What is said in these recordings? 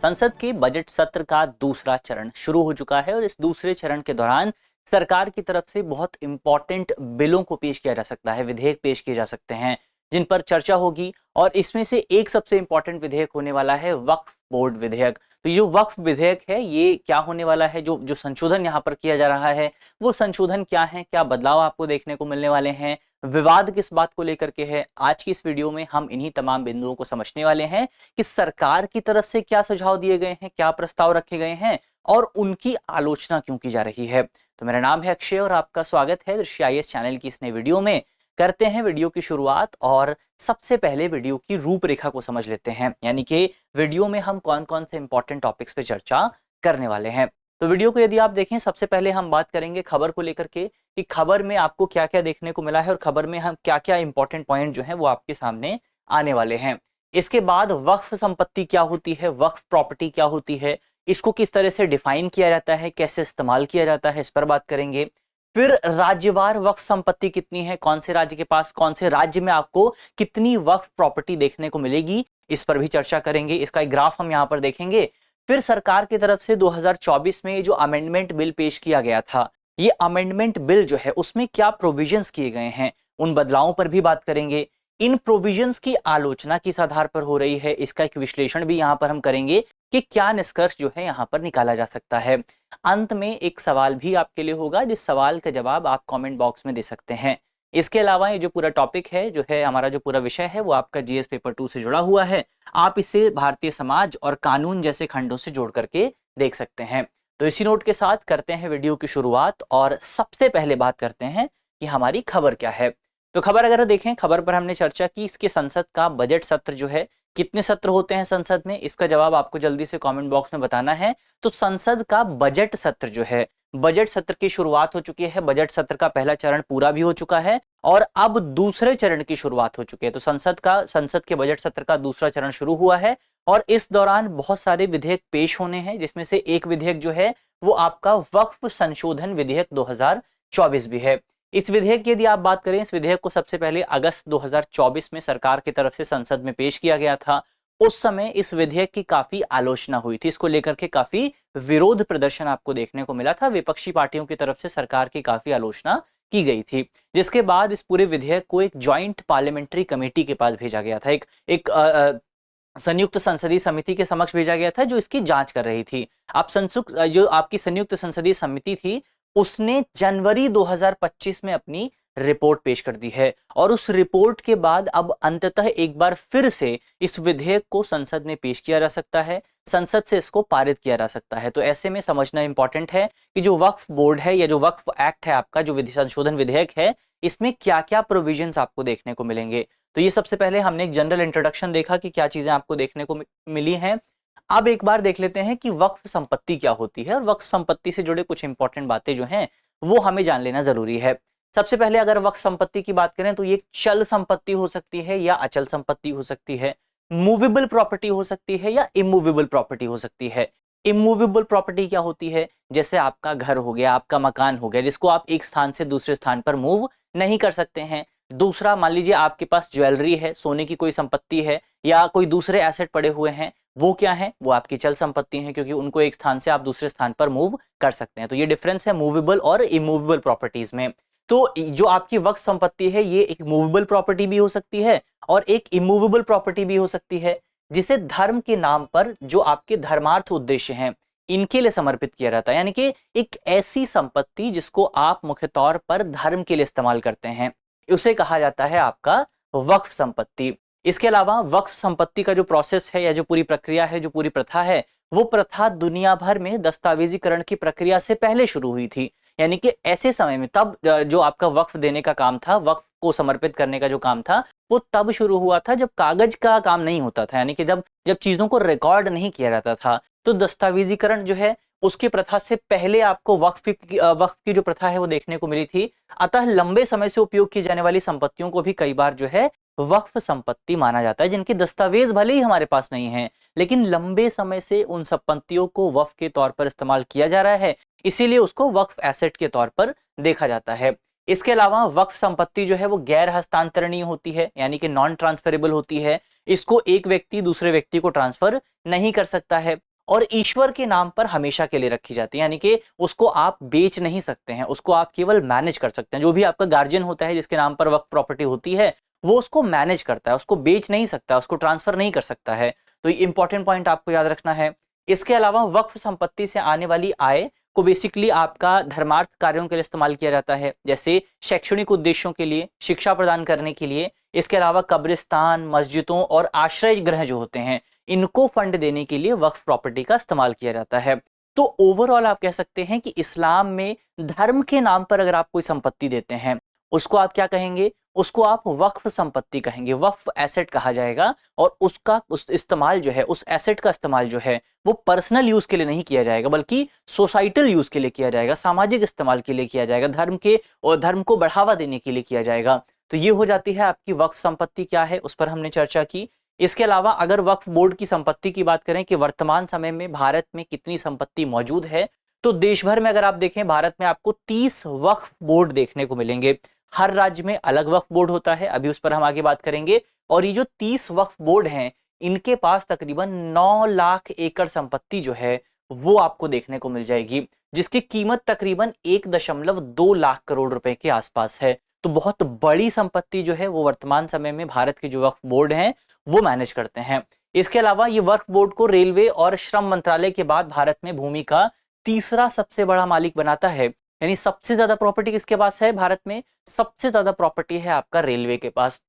संसद के बजट सत्र का दूसरा चरण शुरू हो चुका है और इस दूसरे चरण के दौरान सरकार की तरफ से बहुत इंपॉर्टेंट बिलों को पेश किया जा सकता है, विधेयक पेश किए जा सकते हैं जिन पर चर्चा होगी। और इसमें से एक सबसे इंपॉर्टेंट विधेयक होने वाला है वक्फ बोर्ड विधेयक। तो ये जो वक्फ विधेयक है ये क्या होने वाला है, जो जो संशोधन यहाँ पर किया जा रहा है वो संशोधन क्या है, क्या बदलाव आपको देखने को मिलने वाले हैं, विवाद किस बात को लेकर के है। आज की इस वीडियो में हम इन्हीं तमाम बिंदुओं को समझने वाले हैं कि सरकार की तरफ से क्या सुझाव दिए गए हैं, क्या प्रस्ताव रखे गए हैं और उनकी आलोचना क्यों की जा रही है। तो मेरा नाम है अक्षय और आपका स्वागत है दृश्य IAS चैनल की इस नई वीडियो में। करते हैं वीडियो की शुरुआत और सबसे पहले वीडियो की रूपरेखा को समझ लेते हैं, यानी कि वीडियो में हम कौन कौन से इंपॉर्टेंट टॉपिक्स पे चर्चा करने वाले हैं। तो वीडियो को यदि आप देखें, सबसे पहले हम बात करेंगे खबर को लेकर के कि खबर में आपको क्या क्या देखने को मिला है और खबर में हम क्या क्या इंपॉर्टेंट पॉइंट जो है वो आपके सामने आने वाले हैं। इसके बाद वक्फ संपत्ति क्या होती है, वक्फ प्रॉपर्टी क्या होती है, इसको किस तरह से डिफाइन किया जाता है, कैसे इस्तेमाल किया जाता है, इस पर बात करेंगे। फिर राज्यवार वक्फ संपत्ति कितनी है, कौन से राज्य के पास, कौन से राज्य में आपको कितनी वक्फ प्रॉपर्टी देखने को मिलेगी, इस पर भी चर्चा करेंगे। इसका एक ग्राफ हम यहाँ पर देखेंगे। फिर सरकार की तरफ से 2024 में जो अमेंडमेंट बिल पेश किया गया था, ये अमेंडमेंट बिल जो है उसमें क्या प्रोविजंस किए गए हैं, उन बदलावों पर भी बात करेंगे। इन प्रोविजंस की आलोचना किस आधार पर हो रही है, इसका एक विश्लेषण भी यहाँ पर हम करेंगे कि क्या निष्कर्ष जो है यहाँ पर निकाला जा सकता है। अंत में एक सवाल भी आपके लिए होगा, जिस सवाल का जवाब आप कमेंट बॉक्स में दे सकते हैं। इसके अलावा ये जो पूरा टॉपिक है, जो है हमारा जो पूरा विषय है, वो आपका GS पेपर 2 से जुड़ा हुआ है। आप इसे भारतीय समाज और कानून जैसे खंडों से जोड़ करके देख सकते हैं। तो इसी नोट के साथ करते हैं वीडियो की शुरुआत और सबसे पहले बात करते हैं कि हमारी खबर क्या है। तो खबर अगर देखें, खबर पर हमने चर्चा की इसके संसद का बजट सत्र जो है, कितने सत्र होते हैं संसद में, इसका जवाब आपको जल्दी से कमेंट बॉक्स में बताना है। तो संसद का बजट सत्र जो है, बजट सत्र की शुरुआत हो चुकी है। बजट सत्र का पहला चरण पूरा भी हो चुका है और अब दूसरे चरण की शुरुआत हो चुकी है। तो संसद के बजट सत्र का दूसरा चरण शुरू हुआ है और इस दौरान बहुत सारे विधेयक पेश होने हैं, जिसमें से एक विधेयक जो है वो आपका वक्फ संशोधन विधेयक 2024 भी है। इस विधेयक की यदि आप बात करें, इस विधेयक को सबसे पहले अगस्त 2024 में सरकार की तरफ से संसद में पेश किया गया था। उस समय इस विधेयक की काफी आलोचना हुई थी, इसको लेकर के काफी विरोध प्रदर्शन आपको देखने को मिला था। विपक्षी पार्टियों की तरफ से सरकार की काफी आलोचना की गई थी, जिसके बाद इस पूरे विधेयक को एक ज्वाइंट पार्लियामेंट्री कमेटी के पास भेजा गया था, एक संयुक्त संसदीय समिति के समक्ष भेजा गया था, जो इसकी जांच कर रही थी। जो आपकी संयुक्त संसदीय समिति थी, उसने जनवरी 2025 में अपनी रिपोर्ट पेश कर दी है और उस रिपोर्ट के बाद अब अंततः एक बार फिर से इस विधेयक को संसद में पेश किया जा सकता है, संसद से इसको पारित किया जा सकता है। तो ऐसे में समझना इंपॉर्टेंट है कि जो वक्फ बोर्ड है या जो वक्फ एक्ट है आपका, जो संशोधन विधेयक है, इसमें क्या क्या प्रोविजंस आपको देखने को मिलेंगे। तो ये सबसे पहले हमने एक जनरल इंट्रोडक्शन देखा कि क्या चीजें आपको देखने को मिली हैं। अब एक बार देख लेते हैं कि वक्फ संपत्ति क्या होती है और वक्फ संपत्ति से जुड़े कुछ इंपॉर्टेंट बातें जो हैं वो हमें जान लेना जरूरी है। सबसे पहले अगर वक्फ संपत्ति की बात करें तो ये चल संपत्ति हो सकती है या अचल संपत्ति हो सकती है, मूवेबल प्रॉपर्टी हो सकती है या इमूवेबल प्रॉपर्टी हो सकती है। इमूवेबल प्रॉपर्टी क्या होती है, जैसे आपका घर हो गया, आपका मकान हो गया, जिसको आप एक स्थान से दूसरे स्थान पर मूव नहीं कर सकते हैं। दूसरा, मान लीजिए आपके पास ज्वेलरी है, सोने की कोई संपत्ति है या कोई दूसरे एसेट पड़े हुए हैं, वो क्या है, वो आपकी चल संपत्ति है, क्योंकि उनको एक स्थान से आप दूसरे स्थान पर मूव कर सकते हैं। तो ये डिफरेंस है मूवेबल और इमूवेबल प्रॉपर्टीज में। तो जो आपकी वक्फ संपत्ति है ये एक मूवेबल प्रॉपर्टी भी हो सकती है और एक इमूवेबल प्रॉपर्टी भी हो सकती है, जिसे धर्म के नाम पर जो आपके धर्मार्थ उद्देश्य हैं इनके लिए समर्पित किया जाता है। यानी कि एक ऐसी संपत्ति जिसको आप मुख्य तौर पर धर्म के लिए इस्तेमाल करते हैं, उसे कहा जाता है आपका वक्फ संपत्ति। इसके अलावा वक्फ संपत्ति का जो प्रोसेस है या जो पूरी प्रक्रिया है, जो पूरी प्रथा है, वो प्रथा दुनिया भर में दस्तावेजीकरण की प्रक्रिया से पहले शुरू हुई थी। यानी कि ऐसे समय में तब जो आपका वक्फ देने का काम था, वक्फ को समर्पित करने का जो काम था, वो तब शुरू हुआ था जब कागज का काम नहीं होता था, यानी कि जब जब चीजों को रिकॉर्ड नहीं किया जाता था। तो दस्तावेजीकरण जो है उसकी प्रथा से पहले आपको वक्फ की जो प्रथा है वो देखने को मिली थी। अतः लंबे समय से उपयोग की जाने वाली संपत्तियों को भी कई बार जो है वक्फ संपत्ति माना जाता है, जिनकी दस्तावेज भले ही हमारे पास नहीं है, लेकिन लंबे समय से उन संपत्तियों को वक्फ के तौर पर इस्तेमाल किया जा रहा है, इसीलिए उसको वक्फ एसेट के तौर पर देखा जाता है। इसके अलावा वक्फ संपत्ति जो है वो गैर हस्तांतरणीय होती है, यानी कि नॉन ट्रांसफरेबल होती है। इसको एक व्यक्ति दूसरे व्यक्ति को ट्रांसफर नहीं कर सकता है। और ईश्वर के नाम पर हमेशा के लिए रखी जाती है, यानी कि उसको आप बेच नहीं सकते हैं, उसको आप केवल मैनेज कर सकते हैं। जो भी आपका गार्जियन होता है जिसके नाम पर वक्फ प्रॉपर्टी होती है, वो उसको मैनेज करता है, उसको बेच नहीं सकता, उसको ट्रांसफर नहीं कर सकता है। तो ये इंपॉर्टेंट पॉइंट आपको याद रखना है। इसके अलावा वक्फ संपत्ति से आने वाली आय को बेसिकली आपका धर्मार्थ कार्यों के लिए इस्तेमाल किया जाता है, जैसे शैक्षणिक उद्देश्यों के लिए, शिक्षा प्रदान करने के लिए। इसके अलावा कब्रिस्तान, मस्जिदों और आश्रय गृह जो होते हैं, इनको फंड देने के लिए वक्फ प्रॉपर्टी का इस्तेमाल किया जाता है। तो ओवरऑल आप कह सकते हैं कि इस्लाम में धर्म के नाम पर अगर आप कोई संपत्ति देते हैं, उसको आप क्या कहेंगे? उसको आप वक्फ संपत्ति कहेंगे, वक्फ एसेट कहा जाएगा। और उसका उस इस्तेमाल जो है, उस एसेट का इस्तेमाल जो है, वो पर्सनल यूज के लिए नहीं किया जाएगा, बल्कि सोसाइटल यूज के लिए किया जाएगा, सामाजिक इस्तेमाल के लिए किया जाएगा, धर्म के और धर्म को बढ़ावा देने के लिए किया जाएगा। तो ये हो जाती है आपकी वक्फ संपत्ति क्या है, उस पर हमने चर्चा की। इसके अलावा अगर वक्फ बोर्ड की संपत्ति की बात करें कि वर्तमान समय में भारत में कितनी संपत्ति मौजूद है, तो देश भर में अगर आप देखें, भारत में आपको 30 वक्फ बोर्ड देखने को मिलेंगे। हर राज्य में अलग वक्फ बोर्ड होता है, अभी उस पर हम आगे बात करेंगे। और ये जो 30 वक्फ बोर्ड हैं, इनके पास तकरीबन 9 लाख एकड़ संपत्ति जो है वो आपको देखने को मिल जाएगी, जिसकी कीमत तकरीबन 1.2 लाख करोड़ रुपए के आसपास है। तो बहुत बड़ी संपत्ति जो है वो वर्तमान समय में भारत के जो वक्फ बोर्ड हैं वो मैनेज करते हैं। इसके अलावा ये वक्फ बोर्ड को रेलवे और श्रम मंत्रालय के बाद भारत में भूमि का तीसरा सबसे बड़ा मालिक बनाता है। यानी सबसे ज्यादा प्रॉपर्टी किसके पास है भारत में? सबसे ज्यादा प्रॉपर्टी है आपका रेलवे के पास।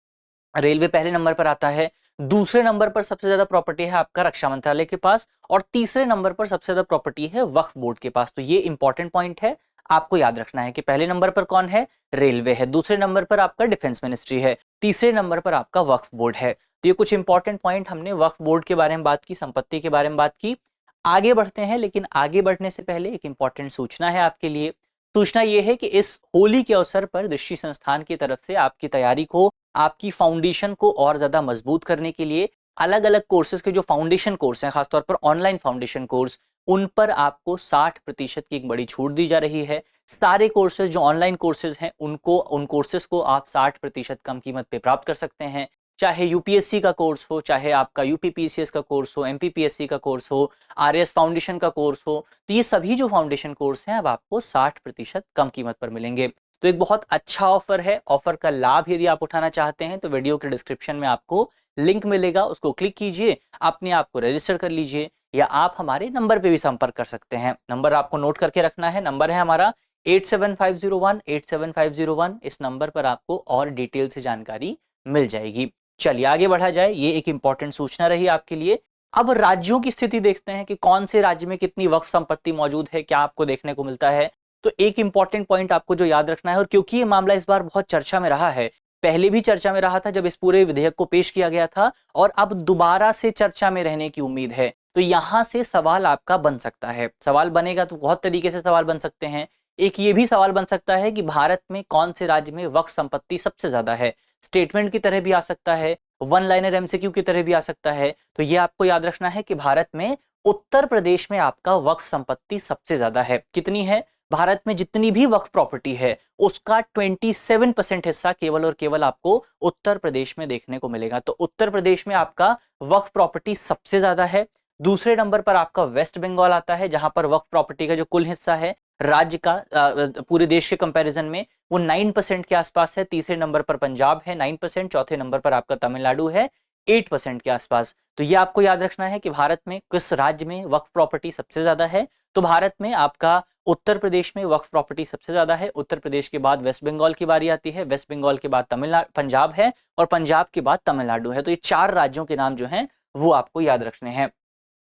रेलवे पहले नंबर पर आता है, दूसरे नंबर पर सबसे ज्यादा प्रॉपर्टी है आपका रक्षा मंत्रालय के पास, और तीसरे नंबर पर सबसे ज्यादा प्रॉपर्टी है वक्फ बोर्ड के पास। तो ये इंपॉर्टेंट पॉइंट है, आपको याद रखना है कि पहले नंबर पर कौन है? रेलवे है, दूसरे नंबर पर आपका डिफेंस मिनिस्ट्री है, तीसरे नंबर पर आपका वक्फ बोर्ड है। तो ये कुछ इंपॉर्टेंट पॉइंट हमने वक्फ बोर्ड के बारे में बात की, संपत्ति के बारे में बात की। आगे बढ़ते हैं, लेकिन आगे बढ़ने से पहले एक इंपॉर्टेंट सूचना है आपके लिए। सूचना यह है कि इस होली के अवसर पर दृष्टि संस्थान की तरफ से आपकी तैयारी को, आपकी फाउंडेशन को और ज्यादा मजबूत करने के लिए अलग अलग कोर्सेज के जो फाउंडेशन कोर्स हैं, खासतौर पर ऑनलाइन फाउंडेशन कोर्स, उन पर आपको 60% की एक बड़ी छूट दी जा रही है। सारे कोर्सेज जो ऑनलाइन कोर्सेज हैं, उन कोर्सेज को आप 60% कम कीमत पे प्राप्त कर सकते हैं। चाहे यूपीएससी का कोर्स हो, चाहे आपका यूपीपीसीएस का कोर्स हो, एमपीपीएससी का कोर्स हो, आरएएस फाउंडेशन का कोर्स हो, तो ये सभी जो फाउंडेशन कोर्स हैं अब आपको 60% कम कीमत पर मिलेंगे। तो एक बहुत अच्छा ऑफर है। ऑफर का लाभ यदि आप उठाना चाहते हैं तो वीडियो के डिस्क्रिप्शन में आपको लिंक मिलेगा, उसको क्लिक कीजिए, अपने आप को रजिस्टर कर लीजिए, या आप हमारे नंबर पे भी संपर्क कर सकते हैं। नंबर आपको नोट करके रखना है, नंबर है हमारा 8750187501। इस नंबर पर आपको और डिटेल से जानकारी मिल जाएगी। चलिए आगे बढ़ा जाए, ये एक इंपॉर्टेंट सूचना रही आपके लिए। अब राज्यों की स्थिति देखते हैं कि कौन से राज्य में कितनी वक्फ संपत्ति मौजूद है, क्या आपको देखने को मिलता है। तो एक इंपॉर्टेंट पॉइंट आपको जो याद रखना है, और क्योंकि ये मामला इस बार बहुत चर्चा में रहा है, पहले भी चर्चा में रहा था जब इस पूरे विधेयक को पेश किया गया था, और अब दोबारा से चर्चा में रहने की उम्मीद है। तो यहां से सवाल आपका बन सकता है, सवाल बनेगा तो बहुत तरीके से सवाल बन सकते हैं। एक ये भी सवाल बन सकता है कि भारत में कौन से राज्य में वक्फ संपत्ति सबसे ज्यादा है। स्टेटमेंट की तरह भी आ सकता है, वन लाइनर एमसीक्यू की तरह भी आ सकता है। तो ये आपको याद रखना है कि भारत में उत्तर प्रदेश में आपका वक्फ संपत्ति सबसे ज्यादा है। कितनी है? भारत में जितनी भी वक्फ प्रॉपर्टी है उसका 27% हिस्सा केवल और केवल आपको उत्तर प्रदेश में देखने को मिलेगा। तो उत्तर प्रदेश में आपका वक्फ प्रॉपर्टी सबसे ज्यादा है। दूसरे नंबर पर आपका वेस्ट बंगाल आता है, जहां पर वक्फ प्रॉपर्टी का जो कुल हिस्सा है राज्य का पूरे देश के कंपैरिजन में वो 9% के आसपास है। तीसरे नंबर पर पंजाब है 9%, चौथे नंबर पर आपका तमिलनाडु है 8% के आसपास। तो ये आपको याद रखना है कि भारत में किस राज्य में वक्फ प्रॉपर्टी सबसे ज्यादा है। तो भारत में आपका उत्तर प्रदेश में वक्फ प्रॉपर्टी सबसे ज्यादा है। उत्तर प्रदेश के बाद वेस्ट बंगाल की बारी आती है, वेस्ट बंगाल के बाद पंजाब है, और पंजाब के बाद तमिलनाडु है। तो ये 4 राज्यों के नाम जो हैं वो आपको याद रखने हैं।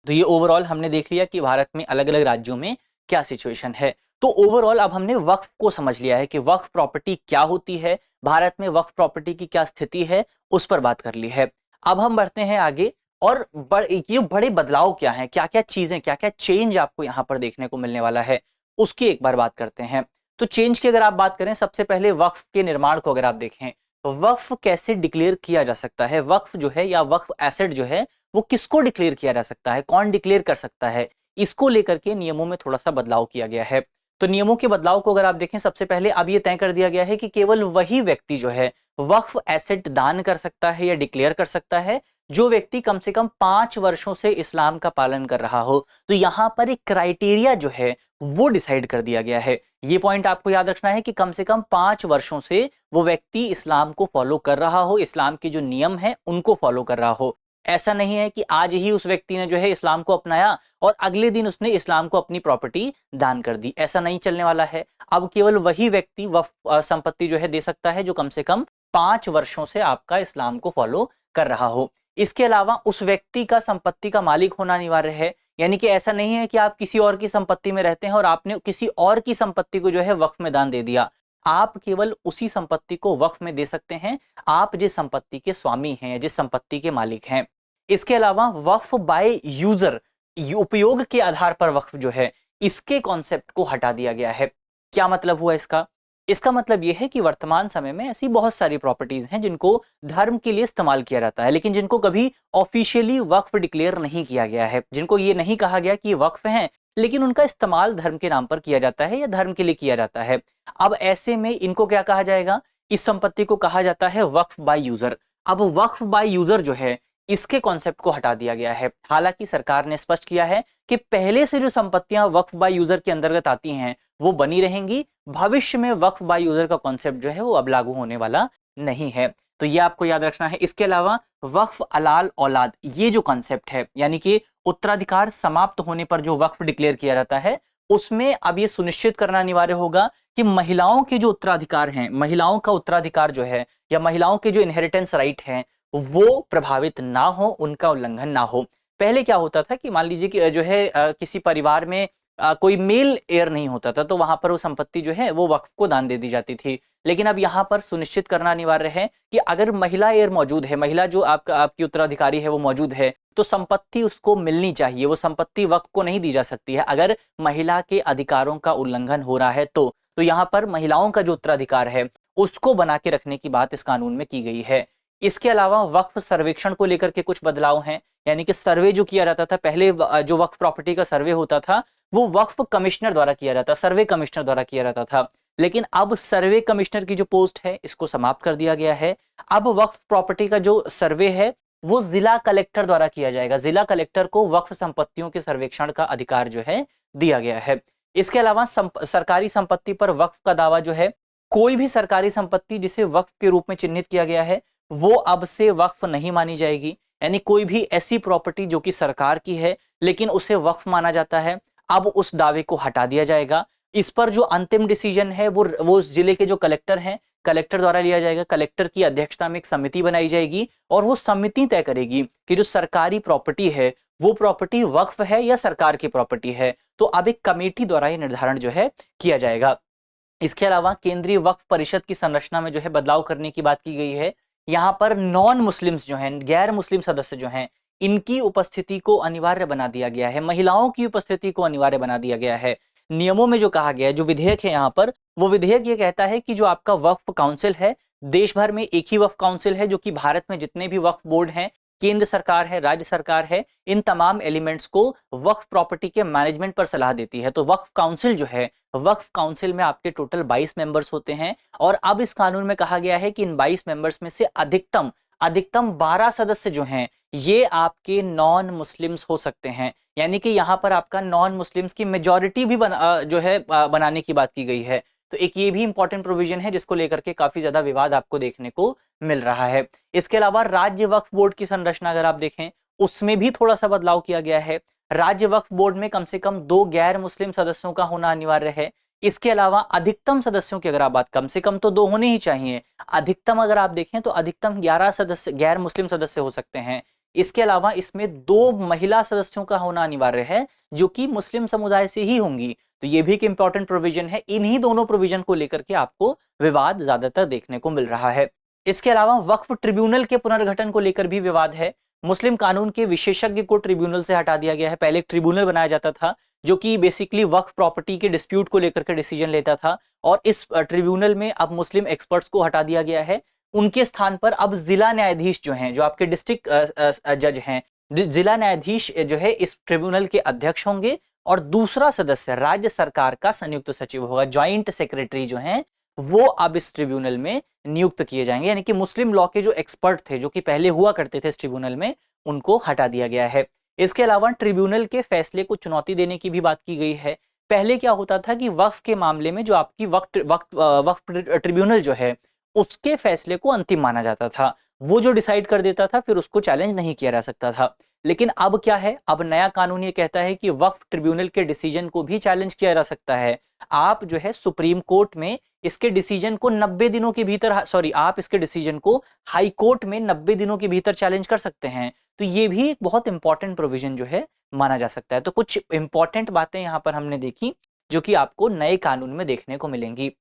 तो ये ओवरऑल हमने देख लिया कि भारत में अलग अलग राज्यों में क्या सिचुएशन है। तो ओवरऑल अब हमने वक्फ को समझ लिया है कि वक्फ प्रॉपर्टी क्या होती है, भारत में वक्फ प्रॉपर्टी की क्या स्थिति है, उस पर बात कर ली है। अब हम बढ़ते हैं आगे, और ये बड़े बदलाव क्या हैं, क्या क्या चीजें, क्या क्या चेंज आपको यहां पर देखने को मिलने वाला है, उसकी एक बार बात करते हैं। तो चेंज की अगर आप बात करें, सबसे पहले वक्फ के निर्माण को अगर आप देखें, तो वक्फ कैसे डिक्लेयर किया जा सकता है, वक्फ जो है या वक्फ एसेट जो है वो किसको डिक्लेयर किया जा सकता है, कौन डिक्लेयर कर सकता है, इसको लेकर के नियमों में थोड़ा सा बदलाव किया गया है। तो नियमों के बदलाव को अगर आप देखें, सबसे पहले अब ये तय कर दिया गया है कि केवल वही व्यक्ति जो है वक्फ एसेट दान कर सकता है या डिक्लेयर कर सकता है जो व्यक्ति कम से कम 5 वर्षों से इस्लाम का पालन कर रहा हो। तो यहां पर एक क्राइटेरिया जो है वो डिसाइड कर दिया गया है। ये पॉइंट आपको याद रखना है कि कम से कम 5 वर्षों से वो व्यक्ति इस्लाम को फॉलो कर रहा हो, इस्लाम के जो नियम है उनको फॉलो कर रहा हो। ऐसा नहीं है कि आज ही उस व्यक्ति ने जो है इस्लाम को अपनाया और अगले दिन उसने इस्लाम को अपनी प्रॉपर्टी दान कर दी, ऐसा नहीं चलने वाला है। अब केवल वही व्यक्ति वक्फ संपत्ति जो है दे सकता है जो कम से कम 5 वर्षों से आपका इस्लाम को फॉलो कर रहा हो। इसके अलावा उस व्यक्ति का संपत्ति का मालिक होना अनिवार्य है, यानी कि ऐसा नहीं है कि आप किसी और की संपत्ति में रहते हैं और आपने किसी और की संपत्ति को जो है वक्फ में दान दे दिया। आप केवल उसी संपत्ति को वक्फ में दे सकते हैं आप जिस संपत्ति के स्वामी हैं, जिस संपत्ति के मालिक हैं। इसके अलावा वक्फ बाय यूजर, उपयोग के आधार पर वक्फ जो है, इसके कॉन्सेप्ट को हटा दिया गया है। क्या मतलब हुआ इसका? इसका मतलब यह है कि वर्तमान समय में ऐसी बहुत सारी प्रॉपर्टीज हैं जिनको धर्म के लिए इस्तेमाल किया जाता है, लेकिन जिनको कभी ऑफिशियली वक्फ डिक्लेयर नहीं किया गया है, जिनको ये नहीं कहा गया कि ये वक्फ हैं, लेकिन उनका इस्तेमाल धर्म के नाम पर किया जाता है या धर्म के लिए किया जाता है। अब ऐसे में इनको क्या कहा जाएगा? इस संपत्ति को कहा जाता है वक्फ बाय यूजर। अब वक्फ बाय यूजर जो है, इसके कॉन्सेप्ट को हटा दिया गया है। हालांकि सरकार ने स्पष्ट किया है कि पहले से जो संपत्तियां वक्फ बाय यूजर के अंतर्गत आती हैं वो बनी रहेंगी, भविष्य में वक्फ बाय यूजर का कॉन्सेप्ट जो है वो अब लागू होने वाला नहीं है। तो ये आपको याद रखना है। इसके अलावा वक्फ अलाल औलाद, ये जो कॉन्सेप्ट है, यानी कि उत्तराधिकार समाप्त होने पर जो वक्फ डिक्लेयर किया जाता है, उसमें अब ये सुनिश्चित करना अनिवार्य होगा कि महिलाओं के जो उत्तराधिकार हैं, महिलाओं का उत्तराधिकार जो है या महिलाओं के जो इनहेरिटेंस राइट हैं वो प्रभावित ना हो, उनका उल्लंघन ना हो। पहले क्या होता था कि मान लीजिए कि जो है किसी परिवार में कोई मेल एयर नहीं होता था, तो वहां पर वो संपत्ति जो है वो वक्फ को दान दे दी जाती थी। लेकिन अब यहाँ पर सुनिश्चित करना अनिवार्य है कि अगर महिला एयर मौजूद है, महिला जो आपकी उत्तराधिकारी है वो मौजूद है, तो संपत्ति उसको मिलनी चाहिए। वो संपत्ति वक्फ को नहीं दी जा सकती है अगर महिला के अधिकारों का उल्लंघन हो रहा है। तो यहाँ पर महिलाओं का जो उत्तराधिकार है उसको बना के रखने की बात इस कानून में की गई है। इसके अलावा वक्फ सर्वेक्षण को लेकर के कुछ बदलाव हैं, यानी कि सर्वे जो किया जाता था पहले, जो वक्फ प्रॉपर्टी का सर्वे होता था वो वक्फ कमिश्नर द्वारा किया जाता, सर्वे कमिश्नर द्वारा किया जाता था। लेकिन अब सर्वे कमिश्नर की जो पोस्ट है इसको समाप्त कर दिया गया है। अब वक्फ प्रॉपर्टी का जो सर्वे है वो जिला कलेक्टर द्वारा किया जाएगा। जिला कलेक्टर को वक्फ संपत्तियों के सर्वेक्षण का अधिकार जो है दिया गया है। इसके अलावा सरकारी संपत्ति पर वक्फ का दावा जो है, कोई भी सरकारी संपत्ति जिसे वक्फ के रूप में चिन्हित किया गया है वो अब से वक्फ नहीं मानी जाएगी। यानी कोई भी ऐसी प्रॉपर्टी जो कि सरकार की है लेकिन उसे वक्फ माना जाता है, अब उस दावे को हटा दिया जाएगा। इस पर जो अंतिम डिसीजन है वो उस जिले के जो कलेक्टर हैं, कलेक्टर द्वारा लिया जाएगा। कलेक्टर की अध्यक्षता में एक समिति बनाई जाएगी और वो समिति तय करेगी कि जो सरकारी प्रॉपर्टी है वो प्रॉपर्टी वक्फ है या सरकार की प्रॉपर्टी है। तो अब एक कमेटी द्वारा ये निर्धारण जो है किया जाएगा। इसके अलावा केंद्रीय वक्फ परिषद की संरचना में जो है बदलाव करने की बात की गई है। यहाँ पर नॉन मुस्लिम्स जो हैं, गैर मुस्लिम सदस्य जो हैं, इनकी उपस्थिति को अनिवार्य बना दिया गया है। महिलाओं की उपस्थिति को अनिवार्य बना दिया गया है। नियमों में जो कहा गया है, जो विधेयक है यहाँ पर, वो विधेयक ये कहता है कि जो आपका वक्फ काउंसिल है, देश भर में एक ही वक्फ काउंसिल है जो कि भारत में जितने भी वक्फ बोर्ड हैं, केंद्र सरकार है, राज्य सरकार है, इन तमाम एलिमेंट्स को वक्फ प्रॉपर्टी के मैनेजमेंट पर सलाह देती है। तो वक्फ काउंसिल जो है, वक्फ काउंसिल में आपके टोटल 22 मेंबर्स होते हैं और अब इस कानून में कहा गया है कि इन 22 मेंबर्स में से अधिकतम 12 सदस्य जो हैं ये आपके नॉन मुस्लिम्स हो सकते हैं। यानी कि यहाँ पर आपका नॉन मुस्लिम्स की मेजॉरिटी भी बनाने की बात की गई है। तो एक ये भी इंपॉर्टेंट प्रोविजन है जिसको लेकर के काफी ज्यादा विवाद आपको देखने को मिल रहा है। इसके अलावा राज्य वक्फ बोर्ड की संरचना अगर आप देखें उसमें भी थोड़ा सा बदलाव किया गया है। राज्य वक्फ बोर्ड में कम से कम 2 गैर मुस्लिम सदस्यों का होना अनिवार्य है। इसके अलावा अधिकतम सदस्यों की अगर आप बात, कम से कम तो 2 होने ही चाहिए, अधिकतम अगर आप देखें तो अधिकतम 11 सदस्य गैर मुस्लिम सदस्य हो सकते हैं। इसके अलावा इसमें 2 महिला सदस्यों का होना अनिवार्य है जो कि मुस्लिम समुदाय से ही होंगी। तो ये भी एक इंपॉर्टेंट प्रोविजन है। इन्हीं दोनों प्रोविजन को लेकर के आपको विवाद ज्यादातर देखने को मिल रहा है। इसके अलावा वक्फ ट्रिब्यूनल के पुनर्गठन को लेकर भी विवाद है। मुस्लिम कानून के विशेषज्ञ को ट्रिब्यूनल से हटा दिया गया है। पहले एक ट्रिब्यूनल बनाया जाता था जो कि बेसिकली वक्फ प्रॉपर्टी के डिस्प्यूट को लेकर के डिसीजन लेता था, और इस ट्रिब्यूनल में अब मुस्लिम एक्सपर्ट्स को हटा दिया गया है। उनके स्थान पर अब जिला न्यायाधीश जो हैं, जो आपके डिस्ट्रिक्ट जज हैं, जिला न्यायाधीश जो है इस ट्रिब्यूनल के अध्यक्ष होंगे और दूसरा सदस्य राज्य सरकार का संयुक्त सचिव होगा। ज्वाइंट सेक्रेटरी जो है वो अब इस ट्रिब्यूनल में नियुक्त किए जाएंगे, यानी कि मुस्लिम लॉ के जो एक्सपर्ट थे, जो कि पहले हुआ करते थे इस ट्रिब्यूनल में, उनको हटा दिया गया है। इसके अलावा ट्रिब्यूनल के फैसले को चुनौती देने की भी बात की गई है। पहले क्या होता था कि वक्फ के मामले में जो आपकी वक्फ ट्रिब्यूनल जो है उसके फैसले को अंतिम माना जाता था, वो जो डिसाइड कर देता था फिर उसको चैलेंज नहीं किया जा सकता था। लेकिन अब क्या है, अब नया कानून ये कहता है कि वक्फ ट्रिब्यूनल के डिसीजन को भी चैलेंज किया जा सकता है। आप जो है सुप्रीम कोर्ट में इसके डिसीजन को 90 दिनों के भीतर, आप इसके डिसीजन को हाई कोर्ट में 90 दिनों के भीतर चैलेंज कर सकते हैं। तो ये भी एक बहुत इंपॉर्टेंट प्रोविजन जो है माना जा सकता है। तो कुछ इंपॉर्टेंट बातें यहां पर हमने देखी जो कि आपको नए कानून में देखने को मिलेंगी।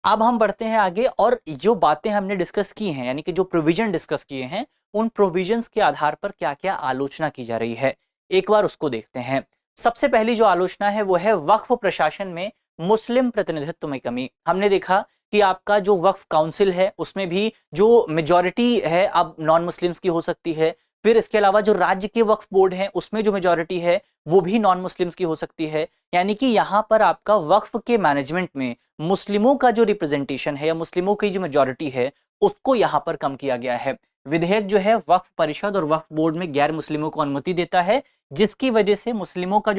अब हम बढ़ते हैं आगे, और जो बातें हमने डिस्कस की हैं, यानी कि जो प्रोविजन डिस्कस किए हैं, उन प्रोविजंस के आधार पर क्या-क्या आलोचना की जा रही है, एक बार उसको देखते हैं। सबसे पहली जो आलोचना है वो है वक्फ प्रशासन में मुस्लिम प्रतिनिधित्व में कमी। हमने देखा कि आपका जो वक्फ काउंसिल है उसमें भी जो मेजॉरिटी है अब नॉन मुस्लिम्स की हो सकती है। फिर इसके अलावा जो राज्य के वक्फ बोर्ड है उसमें जो मेजॉरिटी है वो भी नॉन मुस्लिम्स की हो सकती है। यानी कि यहाँ पर आपका वक्फ के मैनेजमेंट में मुस्लिमों का जो रिप्रेजेंटेशन है या मुस्लिमों की जो मेजॉरिटी है उसको यहाँ पर कम किया गया है। विधेयक जो है वक्फ परिषद और वक्फ बोर्ड में गैर मुस्लिमों को अनुमति देता है, जिसकी वजह से मुस्लिमों का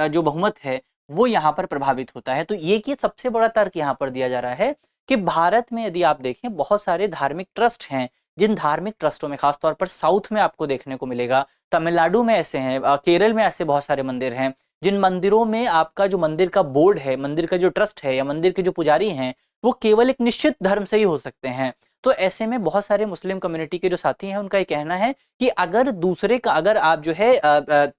जो बहुमत है वो यहाँ पर प्रभावित होता है। तो ये कि सबसे बड़ा तर्क यहाँ पर दिया जा रहा है कि भारत में यदि आप देखें बहुत सारे धार्मिक ट्रस्ट हैं, जिन धार्मिक ट्रस्टों में खासतौर पर साउथ में आपको देखने को मिलेगा, तमिलनाडु में ऐसे हैं, केरल में ऐसे बहुत सारे मंदिर हैं, जिन मंदिरों में आपका जो मंदिर का बोर्ड है, मंदिर का जो ट्रस्ट है या मंदिर के जो पुजारी हैं वो केवल एक निश्चित धर्म से ही हो सकते हैं। तो ऐसे में बहुत सारे मुस्लिम कम्युनिटी के जो साथी हैं उनका ये कहना है कि अगर आप जो है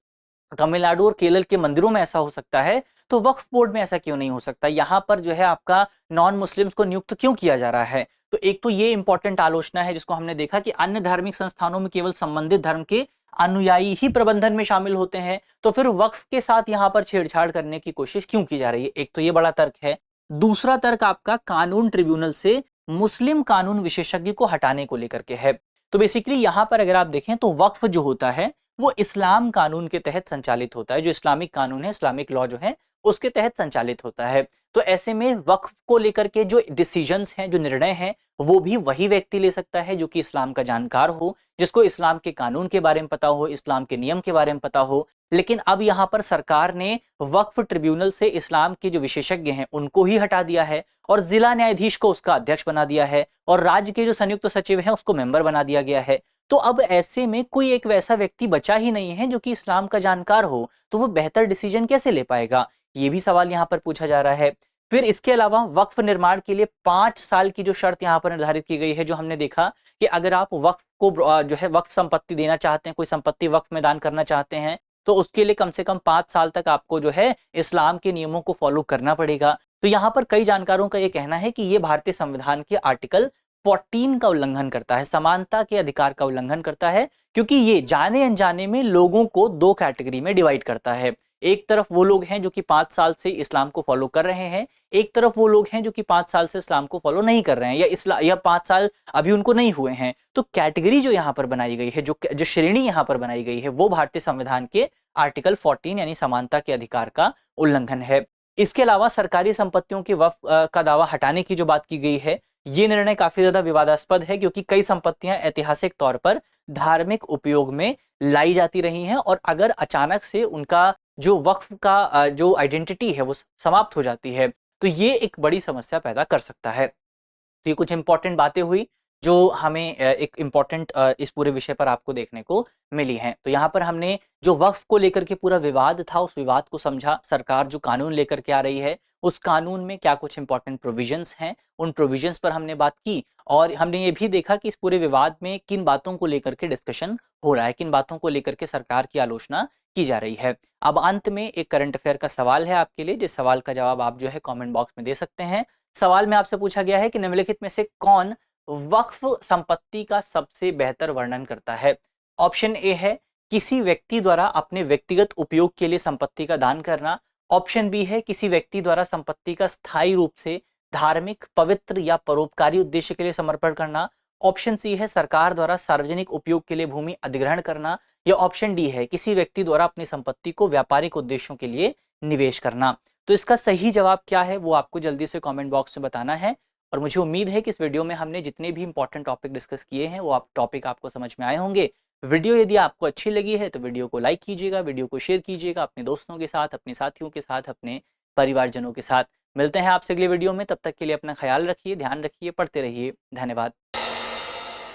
तमिलनाडु और केरल के मंदिरों में ऐसा हो सकता है तो वक्फ बोर्ड में ऐसा क्यों नहीं हो सकता, यहाँ पर जो है आपका नॉन मुस्लिम्स को नियुक्त क्यों किया जा रहा है। तो एक तो ये इंपॉर्टेंट आलोचना है जिसको हमने देखा कि अन्य धार्मिक संस्थानों में केवल संबंधित धर्म के अनुयायी ही प्रबंधन में शामिल होते हैं, तो फिर वक्फ के साथ यहाँ पर छेड़छाड़ करने की कोशिश क्यों की जा रही है। एक तो ये बड़ा तर्क है। दूसरा तर्क आपका कानून ट्रिब्यूनल से मुस्लिम कानून विशेषज्ञ को हटाने को लेकर के है। तो बेसिकली यहाँ पर अगर आप देखें तो वक्फ जो होता है वो इस्लाम कानून के तहत संचालित होता है, जो इस्लामिक कानून है, इस्लामिक लॉ जो है उसके तहत संचालित होता है। तो ऐसे में वक्फ को लेकर के जो डिसीजंस हैं, जो निर्णय हैं, वो भी वही व्यक्ति ले सकता है जो कि इस्लाम का जानकार हो, जिसको इस्लाम के कानून के बारे में पता हो, इस्लाम के नियम के बारे में पता हो। लेकिन अब यहाँ पर सरकार ने वक्फ ट्रिब्यूनल से इस्लाम के जो विशेषज्ञ हैं उनको ही हटा दिया है और जिला न्यायाधीश को उसका अध्यक्ष बना दिया है और राज्य के जो संयुक्त सचिव हैं उसको मेंबर बना दिया गया है। तो अब ऐसे में कोई एक वैसा व्यक्ति बचा ही नहीं है जो कि इस्लाम का जानकार हो, तो वो बेहतर डिसीजन कैसे ले पाएगा, ये भी सवाल यहाँ पर पूछा जा रहा है। फिर इसके अलावा वक्फ निर्माण के लिए 5 साल की जो शर्त यहाँ पर निर्धारित की गई है, जो हमने देखा कि अगर आप वक्फ को जो है वक्फ संपत्ति देना चाहते हैं, कोई संपत्ति वक्फ में दान करना चाहते हैं, तो उसके लिए कम से कम 5 साल तक आपको जो है इस्लाम के नियमों को फॉलो करना पड़ेगा। तो यहाँ पर कई जानकारों का ये कहना है कि ये भारतीय संविधान के आर्टिकल 14 का उल्लंघन करता है, समानता के अधिकार का उल्लंघन करता है, क्योंकि ये जाने अनजाने में लोगों को 2 कैटेगरी में डिवाइड करता है। एक तरफ वो लोग हैं जो कि 5 साल से इस्लाम को फॉलो कर रहे हैं, एक तरफ वो लोग हैं जो कि 5 साल से इस्लाम को फॉलो नहीं कर रहे हैं या 5 साल अभी उनको नहीं हुए हैं। तो कैटेगरी जो यहाँ पर बनाई गई है, जो श्रेणी यहाँ पर बनाई गई है, वो भारतीय संविधान के आर्टिकल 14 यानी समानता के अधिकार का उल्लंघन है। इसके अलावा सरकारी संपत्तियों के वक्फ का दावा हटाने की जो बात की गई है, ये निर्णय काफी ज्यादा विवादास्पद है, क्योंकि कई संपत्तियां ऐतिहासिक तौर पर धार्मिक उपयोग में लाई जाती रही हैं और अगर अचानक से उनका जो वक्फ का जो आइडेंटिटी है वो समाप्त हो जाती है, तो ये एक बड़ी समस्या पैदा कर सकता है। तो ये कुछ इंपॉर्टेंट बातें हुई जो हमें एक इंपॉर्टेंट इस पूरे विषय पर आपको देखने को मिली हैं। तो यहाँ पर हमने जो वक्फ को लेकर के पूरा विवाद था उस विवाद को समझा, सरकार जो कानून लेकर के आ रही है उस कानून में क्या कुछ इंपॉर्टेंट प्रोविजंस हैं, उन प्रोविजंस पर हमने बात की और हमने ये भी देखा कि इस पूरे विवाद में किन बातों को लेकर के डिस्कशन हो रहा है, किन बातों को लेकर के सरकार की आलोचना की जा रही है। अब अंत में एक करंट अफेयर का सवाल है आपके लिए, जिस सवाल का जवाब आप जो है कमेंट बॉक्स में दे सकते हैं। सवाल में आपसे पूछा गया है कि निम्नलिखित में से कौन वक्फ संपत्ति का सबसे बेहतर वर्णन करता है। ऑप्शन ए है किसी व्यक्ति द्वारा अपने व्यक्तिगत उपयोग के लिए संपत्ति का दान करना। ऑप्शन बी है किसी व्यक्ति द्वारा संपत्ति का स्थायी रूप से धार्मिक, पवित्र या परोपकारी उद्देश्य के लिए समर्पण करना। ऑप्शन सी है सरकार द्वारा सार्वजनिक उपयोग के लिए भूमि अधिग्रहण करना। या ऑप्शन डी है किसी व्यक्ति द्वारा अपनी संपत्ति को व्यापारिक उद्देश्यों के लिए निवेश करना। तो इसका सही जवाब क्या है वो आपको जल्दी से कमेंट बॉक्स में बताना है। और मुझे उम्मीद है कि इस वीडियो में हमने जितने भी इंपॉर्टेंट टॉपिक डिस्कस किए हैं वो टॉपिक आपको समझ में आए होंगे। वीडियो यदि आपको अच्छी लगी है तो वीडियो को लाइक कीजिएगा, वीडियो को शेयर कीजिएगा अपने दोस्तों के साथ, अपने साथियों के साथ, अपने परिवारजनों के साथ। मिलते हैं आपसे अगले वीडियो में, तब तक के लिए अपना ख्याल रखिए, ध्यान रखिए, पढ़ते रहिए। धन्यवाद।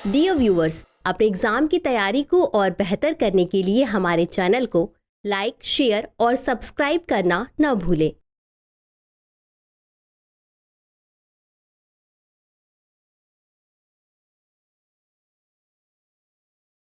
डियर व्यूअर्स, अपने एग्जाम की तैयारी को और बेहतर करने के लिए हमारे चैनल को लाइक, शेयर और सब्सक्राइब करना न भूलें।